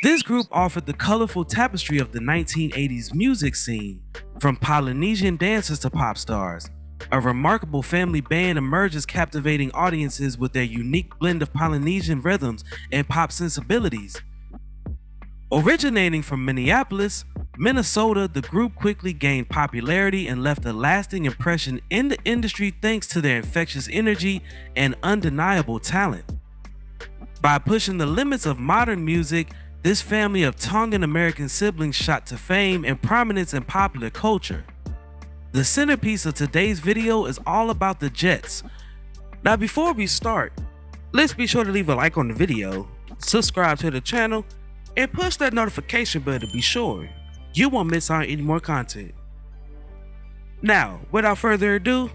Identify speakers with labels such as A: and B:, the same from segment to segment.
A: This group offered the colorful tapestry of the 1980s music scene, from Polynesian dancers to pop stars. A remarkable family band emerges, captivating audiences with their unique blend of Polynesian rhythms and pop sensibilities. Originating from Minneapolis, Minnesota, the group quickly gained popularity and left a lasting impression in the industry thanks to their infectious energy and undeniable talent. By pushing the limits of modern music, this family of Tongan American siblings shot to fame and prominence in popular culture. The centerpiece of today's video is all about the Jets. Now before we start, let's be sure to leave a like on the video, subscribe to the channel, and push that notification bell to be sure you won't miss out on any more content. Now, without further ado,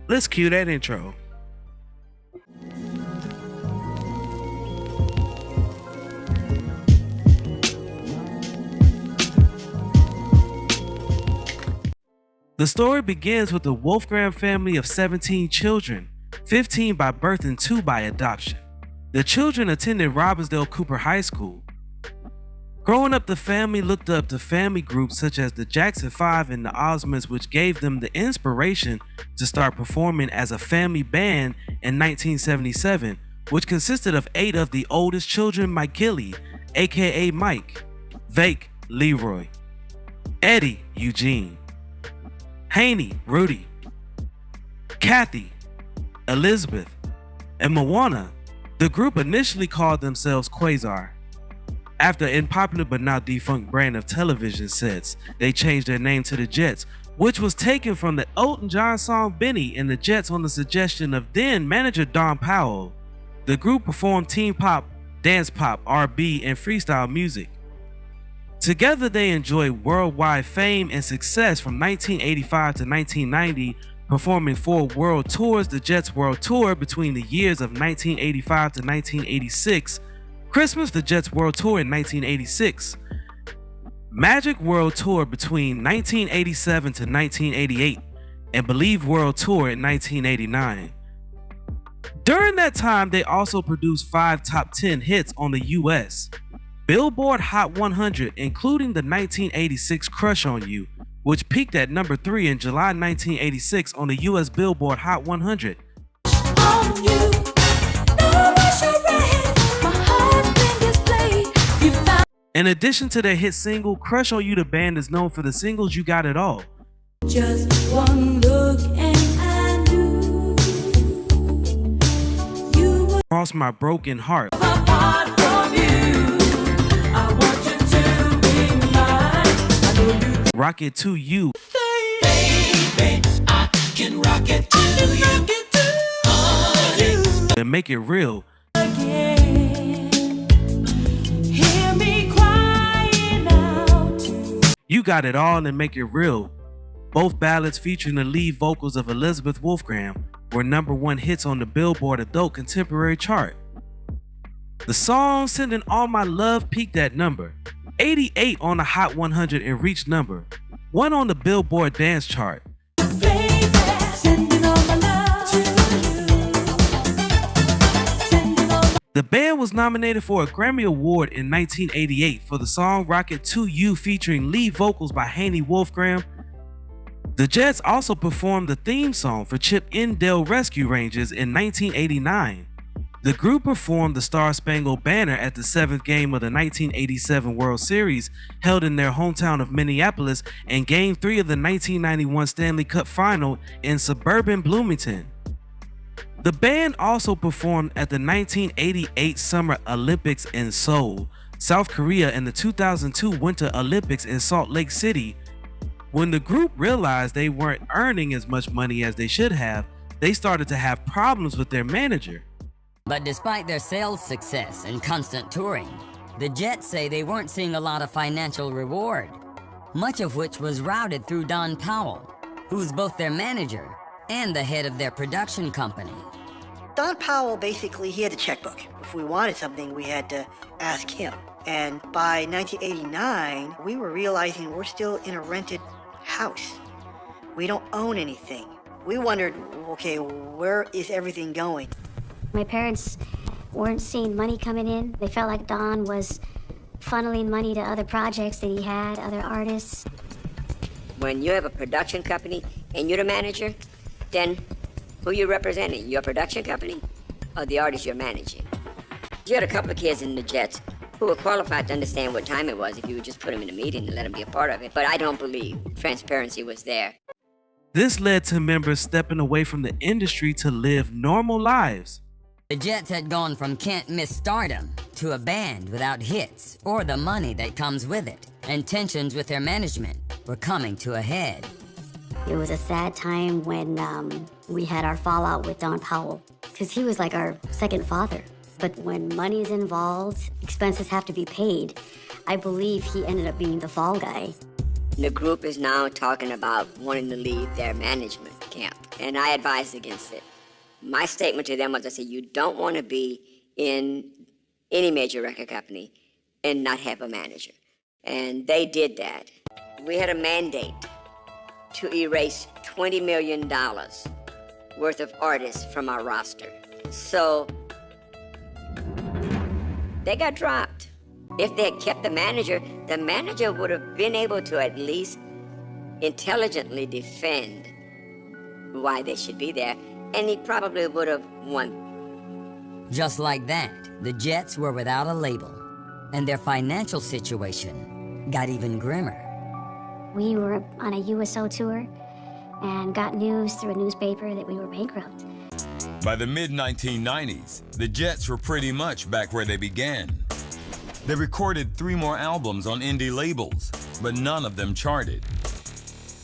A: let's cue that intro. The story begins with the Wolfgram family of 17 children, 15 by birth and 2 by adoption. The children attended Robbinsdale Cooper High School. Growing up, the family looked up to family groups such as the Jackson 5 and the Osmonds, which gave them the inspiration to start performing as a family band in 1977, which consisted of 8 of the oldest children: McGilly, aka Mike, Vake, Leroy, Eddie, Eugene, Haney, Rudy, Kathy, Elizabeth, and Moana. The group initially called themselves Quasar. After an unpopular but now defunct brand of television sets, they changed their name to the Jets, which was taken from the Elton John song Benny and the Jets on the suggestion of then manager Don Powell. The group performed teen pop, dance pop, R&B, and freestyle music. Together they enjoyed worldwide fame and success from 1985 to 1990, performing 4 world tours: the Jets World Tour between the years of 1985 to 1986, Christmas the Jets World Tour in 1986, Magic World Tour between 1987 to 1988, and Believe World Tour in 1989. During that time, they also produced 5 top 10 hits on the US Billboard Hot 100, including the 1986 Crush on You, which peaked at number 3 in July 1986 on the US Billboard Hot 100. In addition to their hit single, Crush on You, the band is known for the singles You Got It All,
B: Just one look and I knew you were
A: Cross My Broken Heart,
B: apart from you. I want you to be mine. I know you
A: Rock It To You,
B: baby, I can rock it to you.
A: and Make It Real.
B: Again, hear me crying out.
A: You Got It All and Make It Real, both ballads featuring the lead vocals of Elizabeth Wolfgram, were number 1 hits on the Billboard Adult Contemporary chart. The song Sending All My Love peaked at number 88 on the Hot 100 and reached number 1 on the Billboard Dance chart.
B: Baby, sending all my love to you. Sending all my
A: The band was nominated for a Grammy Award in 1988 for the song Rock It To You, featuring lead vocals by Haney Wolfgram. The Jets also performed the theme song for Chip 'n Dale Rescue Rangers in 1989. The group performed the Star Spangled Banner at the 7th game of the 1987 World Series, held in their hometown of Minneapolis, and Game 3 of the 1991 Stanley Cup Final in suburban Bloomington. The band also performed at the 1988 Summer Olympics in Seoul, South Korea, and the 2002 Winter Olympics in Salt Lake City. When the group realized they weren't earning as much money as they should have, they started to have problems with their manager.
C: But despite their sales success and constant touring, the Jets say they weren't seeing a lot of financial reward, much of which was routed through Don Powell, who's both their manager and the head of their production company.
D: Don Powell, basically, he had a checkbook. If we wanted something, we had to ask him. And by 1989, we were realizing we're still in a rented house. We don't own anything. We wondered, okay, where is everything going?
E: My parents weren't seeing money coming in. They felt like Don was funneling money to other projects that he had, other artists.
F: When you have a production company and you're the manager, then who you representing? Your production company or the artist you're managing? You had a couple of kids in the Jets who were qualified to understand what time it was if you would just put them in a meeting and let them be a part of it. But I don't believe transparency was there.
A: This led to members stepping away from the industry to live normal lives.
C: The Jets had gone from can't-miss stardom to a band without hits or the money that comes with it, and tensions with their management were coming to a head.
E: It was a sad time when we had our fallout with Don Powell, because he was like our second father. But when money is involved, expenses have to be paid. I believe he ended up being the fall guy.
F: The group is now talking about wanting to leave their management camp, and I advised against it. My statement to them was, I said, you don't want to be in any major record company and not have a manager. And they did that. We had a mandate to erase $20 million worth of artists from our roster. So they got dropped. If they had kept the manager would have been able to at least intelligently defend why they should be there, and he probably would have won.
C: Just like that, the Jets were without a label, and their financial situation got even grimmer.
E: We were on a USO tour and got news through a newspaper that we were bankrupt.
G: By the mid-1990s, the Jets were pretty much back where they began. They recorded 3 more albums on indie labels, but none of them charted.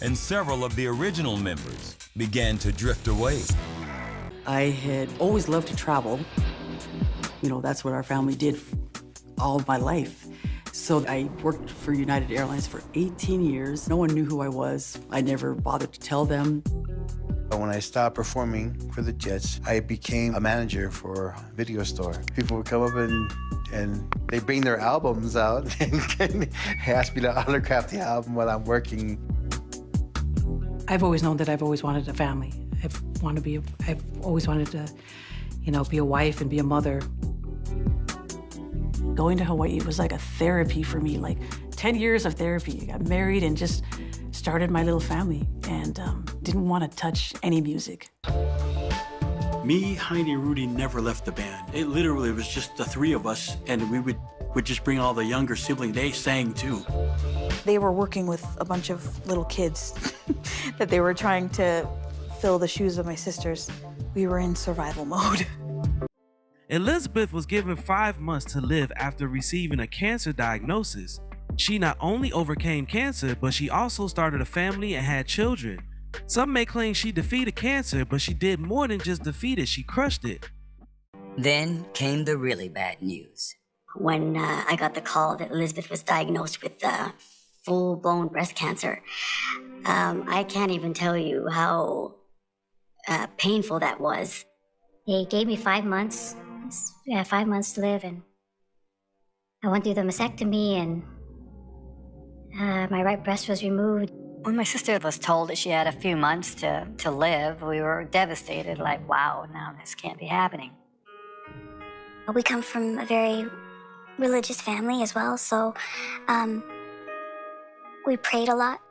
G: And several of the original members began to drift away.
H: I had always loved to travel. You know, that's what our family did all of my life. So I worked for United Airlines for 18 years. No one knew who I was. I never bothered to tell them.
I: When I stopped performing for the Jets, I became a manager for a video store. People would come up and they bring their albums out and ask me to autograph the album while I'm working.
J: I've always known that I've always wanted a family. I've always wanted to, be a wife and be a mother. Going to Hawaii was like a therapy for me, like 10 years of therapy. I got married and just started my little family and didn't want to touch any music.
K: Me, Heidi, and Rudy never left the band. It literally was just the 3 of us, and we would just bring all the younger siblings. They sang too.
L: They were working with a bunch of little kids that they were trying to fill the shoes of my sisters. We were in survival mode.
A: Elizabeth was given 5 months to live after receiving a cancer diagnosis. She not only overcame cancer, but she also started a family and had children. Some may claim she defeated cancer, but she did more than just defeat it, she crushed it.
C: Then came the really bad news.
E: When I got the call that Elizabeth was diagnosed with full-blown breast cancer, I can't even tell you how painful that was. They gave me 5 months. 5 months to live, and I went through the mastectomy, and my right breast was removed. When my sister was told that she had a few months to live, we were devastated, like, wow, now this can't be happening.
M: We come from a very religious family as well, so we prayed a lot.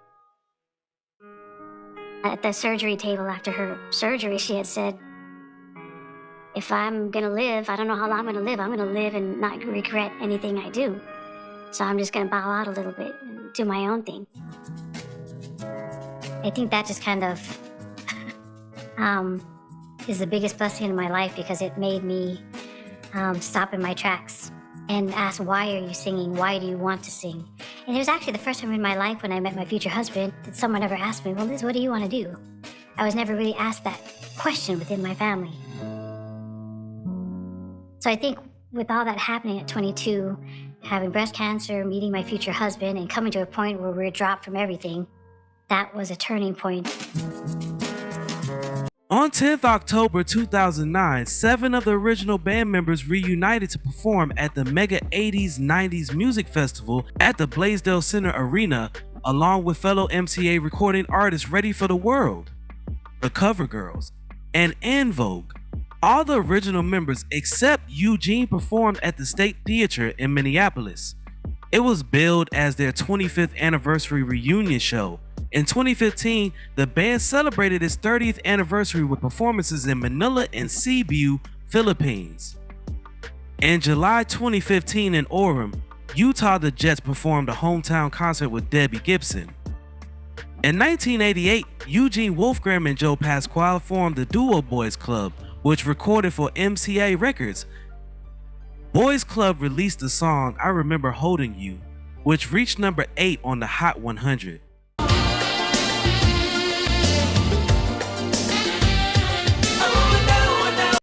E: At the surgery table after her surgery, she had said, if I'm gonna live, I don't know how long I'm gonna live. I'm gonna live and not regret anything I do. So I'm just gonna bow out a little bit and do my own thing. I think that just kind of is the biggest blessing in my life, because it made me stop in my tracks and ask, why are you singing? Why do you want to sing? And it was actually the first time in my life when I met my future husband that someone ever asked me, well, Liz, what do you want to do? I was never really asked that question within my family. So I think with all that happening at 22, having breast cancer, meeting my future husband, and coming to a point where we're dropped from everything, that was a turning point.
A: On 10th October 2009, 7 of the original band members reunited to perform at the Mega 80s 90s Music Festival at the Blaisdell Center Arena, along with fellow MCA recording artists Ready for the World, the Cover Girls, and En Vogue. All the original members except Eugene performed at the State Theater in Minneapolis. It was billed as their 25th anniversary reunion show. In 2015, the band celebrated its 30th anniversary with performances in Manila and Cebu, Philippines. In July 2015 in Orem, Utah, the Jets performed a hometown concert with Debbie Gibson. In 1988, Eugene Wolfgram and Joe Pasquale formed the Duo Boys Club, which recorded for MCA Records. Boys Club released the song I Remember Holding You, which reached number 8 on the Hot 100.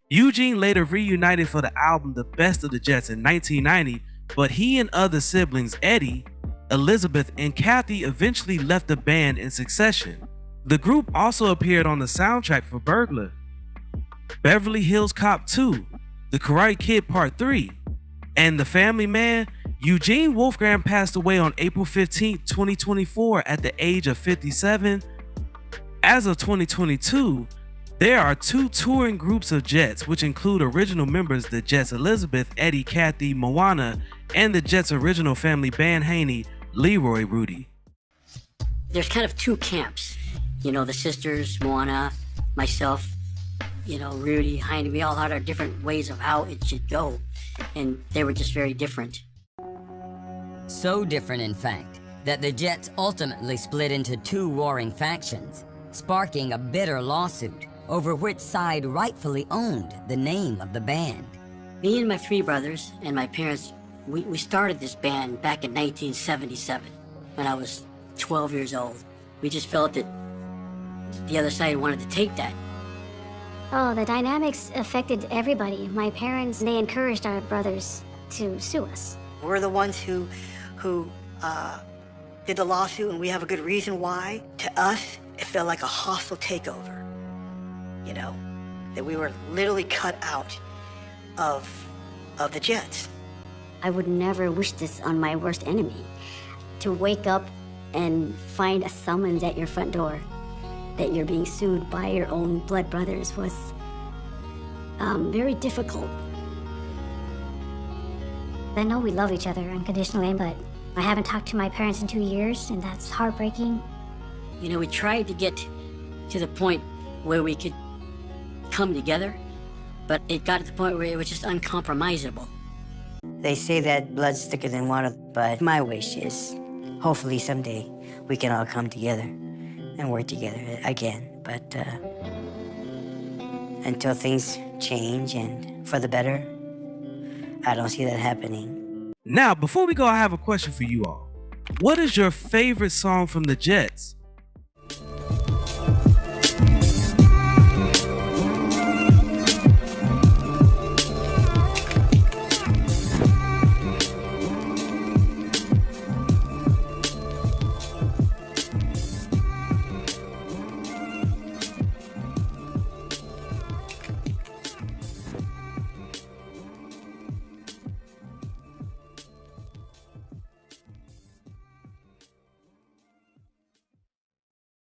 A: Eugene later reunited for the album The Best of the Jets in 1990, but he and other siblings Eddie, Elizabeth, and Kathy eventually left the band in succession. The group also appeared on the soundtrack for Burglar, Beverly Hills Cop 2, The Karate Kid Part 3, and The Family Man. Eugene Wolfgram passed away on April 15, 2024 at the age of 57. As of 2022, there are 2 touring groups of Jets, which include original members the Jets Elizabeth, Eddie, Kathy, Moana, and the Jets original family band Haney, Leroy, Rudy.
E: There's kind of 2 camps. You know, the sisters, Moana, myself, you know, Rudy, Heine, we all had our different ways of how it should go. And they were just very different.
C: So different, in fact, that the Jets ultimately split into 2 warring factions, sparking a bitter lawsuit over which side rightfully owned the name of the band.
E: Me and my 3 brothers and my parents, we started this band back in 1977 when I was 12 years old. We just felt that the other side wanted to take that.
M: Oh, the dynamics affected everybody. My parents, they encouraged our brothers to sue us.
D: We're the ones who did the lawsuit, and we have a good reason why. To us, it felt like a hostile takeover. You know, that we were literally cut out of the Jets.
M: I would never wish this on my worst enemy. To wake up and find a summons at your front door that you're being sued by your own blood brothers was very difficult. I know we love each other unconditionally, but I haven't talked to my parents in 2 years, and that's heartbreaking.
E: You know, we tried to get to the point where we could come together, but it got to the point where it was just uncompromisable.
N: They say that blood's thicker than water, but my wish is hopefully someday we can all come together and work together again. But until things change and for the better, I don't see that happening.
A: Now, before we go, I have a question for you all. What is your favorite song from the Jets?